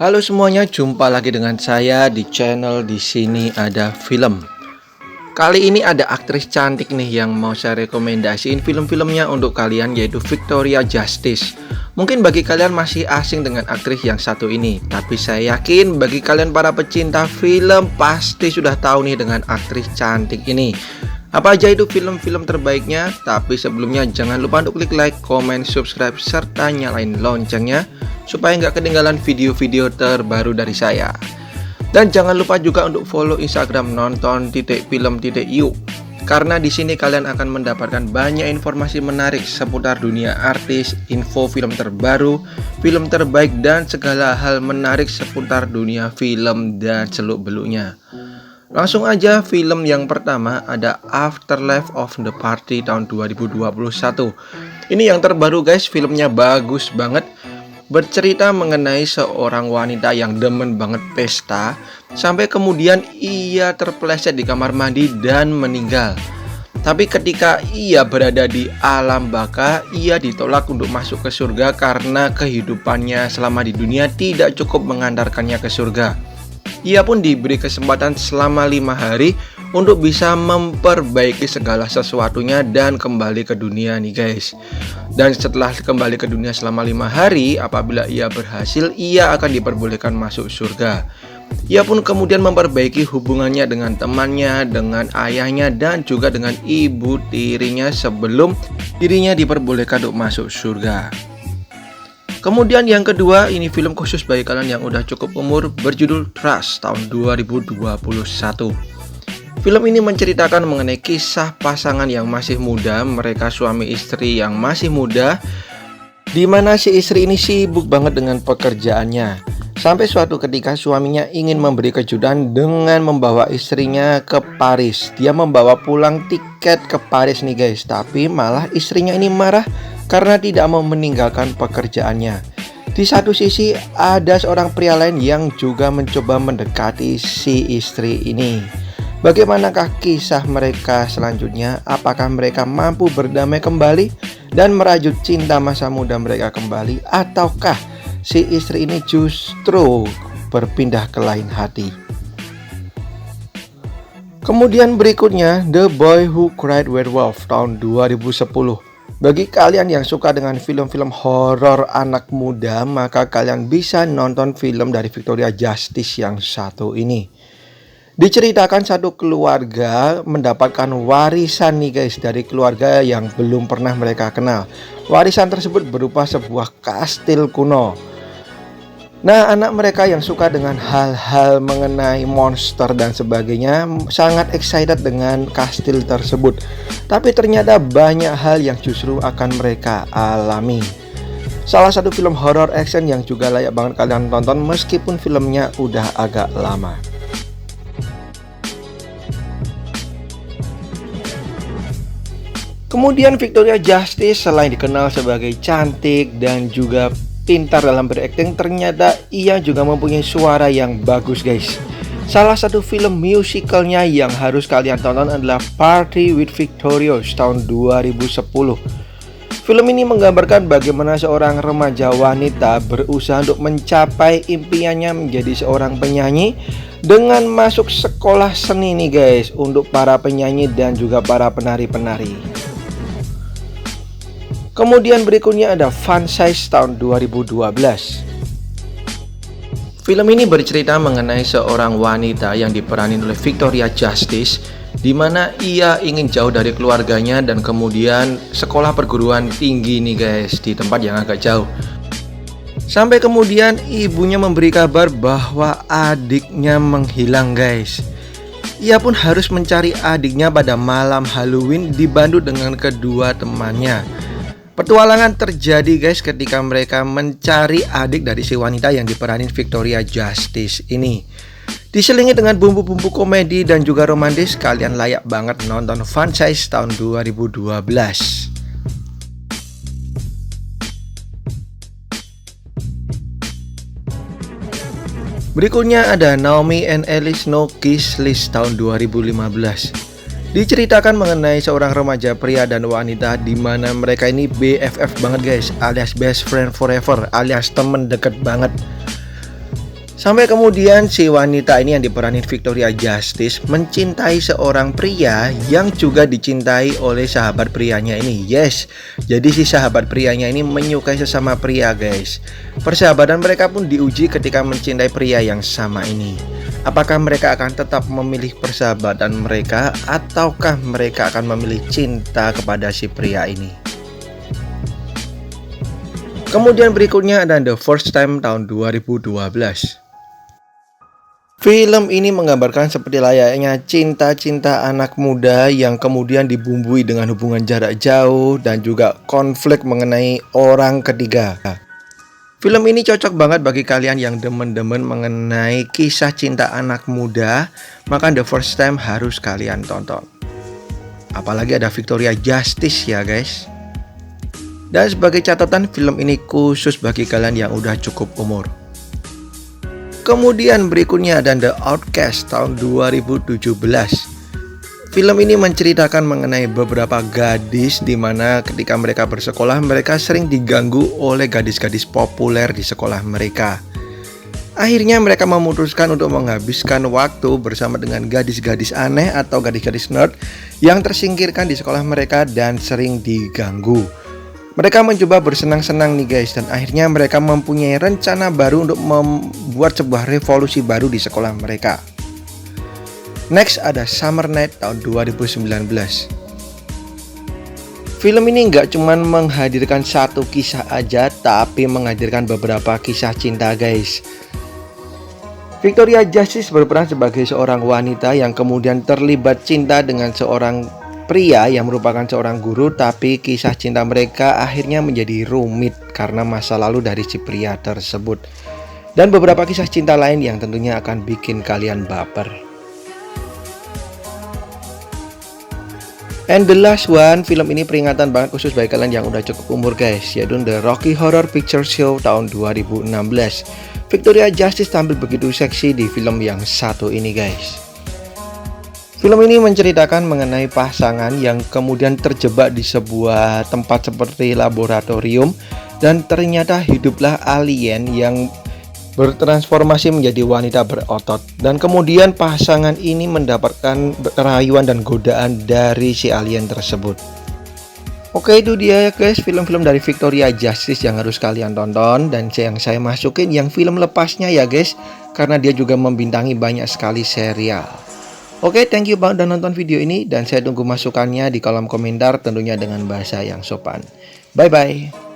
Halo semuanya, jumpa lagi dengan saya di channel Di Sini Ada Film. Kali ini ada aktris cantik nih yang mau saya rekomendasiin film-filmnya untuk kalian, yaitu Victoria Justice. Mungkin bagi kalian masih asing dengan aktris yang satu ini, tapi saya yakin bagi kalian para pecinta film pasti sudah tahu nih dengan aktris cantik ini. Apa aja itu film-film terbaiknya? Tapi sebelumnya jangan lupa untuk klik like, comment, subscribe, serta nyalain loncengnya supaya nggak ketinggalan video-video terbaru dari saya. Dan jangan lupa juga untuk follow Instagram nonton.film.you, karena di sini kalian akan mendapatkan banyak informasi menarik seputar dunia artis, info film terbaru, film terbaik, dan segala hal menarik seputar dunia film dan seluk-beluknya. Langsung aja, film yang pertama ada Afterlife of the Party tahun 2021. Ini yang terbaru guys, filmnya bagus banget. Bercerita mengenai seorang wanita yang demen banget pesta, sampai kemudian ia terpeleset di kamar mandi dan meninggal. Tapi ketika ia berada di alam baka, ia ditolak untuk masuk ke surga karena kehidupannya selama di dunia tidak cukup mengantarkannya ke surga. Ia pun diberi kesempatan selama 5 hari untuk bisa memperbaiki segala sesuatunya dan kembali ke dunia nih guys. Dan setelah kembali ke dunia selama 5 hari, apabila ia berhasil, ia akan diperbolehkan masuk surga. Ia pun kemudian memperbaiki hubungannya dengan temannya, dengan ayahnya, dan juga dengan ibu tirinya sebelum dirinya diperbolehkan untuk masuk surga. Kemudian yang kedua, ini film khusus bagi kalian yang udah cukup umur, berjudul Trust tahun 2021. Film ini menceritakan mengenai kisah pasangan yang masih muda, mereka suami istri yang masih muda, di mana si istri ini sibuk banget dengan pekerjaannya. Sampai suatu ketika suaminya ingin memberi kejutan dengan membawa istrinya ke Paris. Dia membawa pulang tiket ke Paris nih guys, tapi malah istrinya ini marah karena tidak mau meninggalkan pekerjaannya. Di satu sisi ada seorang pria lain yang juga mencoba mendekati si istri ini. Bagaimanakah kisah mereka selanjutnya? Apakah mereka mampu berdamai kembali dan merajut cinta masa muda mereka kembali? Ataukah si istri ini justru berpindah ke lain hati? Kemudian berikutnya, The Boy Who Cried Werewolf tahun 2010. Bagi kalian yang suka dengan film-film horor anak muda, maka kalian bisa nonton film dari Victoria Justice yang satu ini. Diceritakan satu keluarga mendapatkan warisan nih guys dari keluarga yang belum pernah mereka kenal. Warisan tersebut berupa sebuah kastil kuno. Nah, anak mereka yang suka dengan hal-hal mengenai monster dan sebagainya sangat excited dengan kastil tersebut. Tapi ternyata banyak hal yang justru akan mereka alami. Salah satu film horror action yang juga layak banget kalian tonton meskipun filmnya udah agak lama. Kemudian Victoria Justice selain dikenal sebagai cantik dan juga pintar dalam berakting, ternyata ia juga mempunyai suara yang bagus guys. Salah satu film musicalnya yang harus kalian tonton adalah Party with Victorious tahun 2010. Film ini menggambarkan bagaimana seorang remaja wanita berusaha untuk mencapai impiannya menjadi seorang penyanyi dengan masuk sekolah seni nih guys, untuk para penyanyi dan juga para penari-penari. Kemudian berikutnya ada Fun Size tahun 2012. Film ini bercerita mengenai seorang wanita yang diperanin oleh Victoria Justice, di mana ia ingin jauh dari keluarganya dan kemudian sekolah perguruan tinggi nih guys, di tempat yang agak jauh. Sampai kemudian ibunya memberi kabar bahwa adiknya menghilang guys. Ia pun harus mencari adiknya pada malam Halloween dibantu dengan kedua temannya. Petualangan terjadi guys ketika mereka mencari adik dari si wanita yang diperanin Victoria Justice ini. Diselingi dengan bumbu-bumbu komedi dan juga romantis, kalian layak banget nonton Fun Size tahun 2012. Berikutnya ada Naomi and Alice No Kiss List tahun 2015. Diceritakan mengenai seorang remaja pria dan wanita di mana mereka ini BFF banget guys, alias best friend forever, alias temen deket banget. Sampai kemudian si wanita ini yang diperanin Victoria Justice mencintai seorang pria yang juga dicintai oleh sahabat prianya ini. Yes, jadi si sahabat prianya ini menyukai sesama pria guys. Persahabatan mereka pun diuji ketika mencintai pria yang sama ini. Apakah mereka akan tetap memilih persahabatan mereka ataukah mereka akan memilih cinta kepada si pria ini? Kemudian berikutnya ada The First Time tahun 2012. Film ini menggambarkan seperti layaknya cinta-cinta anak muda yang kemudian dibumbui dengan hubungan jarak jauh dan juga konflik mengenai orang ketiga. Film ini cocok banget bagi kalian yang demen-demen mengenai kisah cinta anak muda, maka The First Time harus kalian tonton. Apalagi ada Victoria Justice ya guys. Dan sebagai catatan, film ini khusus bagi kalian yang udah cukup umur. Kemudian berikutnya ada The Outcast tahun 2017. Film ini menceritakan mengenai beberapa gadis di mana ketika mereka bersekolah mereka sering diganggu oleh gadis-gadis populer di sekolah mereka. Akhirnya mereka memutuskan untuk menghabiskan waktu bersama dengan gadis-gadis aneh atau gadis-gadis nerd yang tersingkirkan di sekolah mereka dan sering diganggu. Mereka mencoba bersenang-senang nih guys, dan akhirnya mereka mempunyai rencana baru untuk membuat sebuah revolusi baru di sekolah mereka. Next ada Summer Night tahun 2019. Film ini nggak cuman menghadirkan satu kisah aja, tapi menghadirkan beberapa kisah cinta guys. Victoria Justice berperan sebagai seorang wanita yang kemudian terlibat cinta dengan seorang pria yang merupakan seorang guru, tapi kisah cinta mereka akhirnya menjadi rumit karena masa lalu dari si pria tersebut. Dan beberapa kisah cinta lain yang tentunya akan bikin kalian baper. And the last one, film ini peringatan banget khusus bagi kalian yang udah cukup umur guys, yaitu The Rocky Horror Picture Show tahun 2016. Victoria Justice tampil begitu seksi di film yang satu ini guys. Film ini menceritakan mengenai pasangan yang kemudian terjebak di sebuah tempat seperti laboratorium, dan ternyata hiduplah alien yang bertransformasi menjadi wanita berotot, dan kemudian pasangan ini mendapatkan rayuan dan godaan dari si alien tersebut. Oke, itu dia ya guys, film-film dari Victoria Justice yang harus kalian tonton, dan yang saya masukin yang film lepasnya ya guys, karena dia juga membintangi banyak sekali serial. Oke, thank you banget udah nonton video ini, dan saya tunggu masukannya di kolom komentar tentunya dengan bahasa yang sopan. Bye-bye.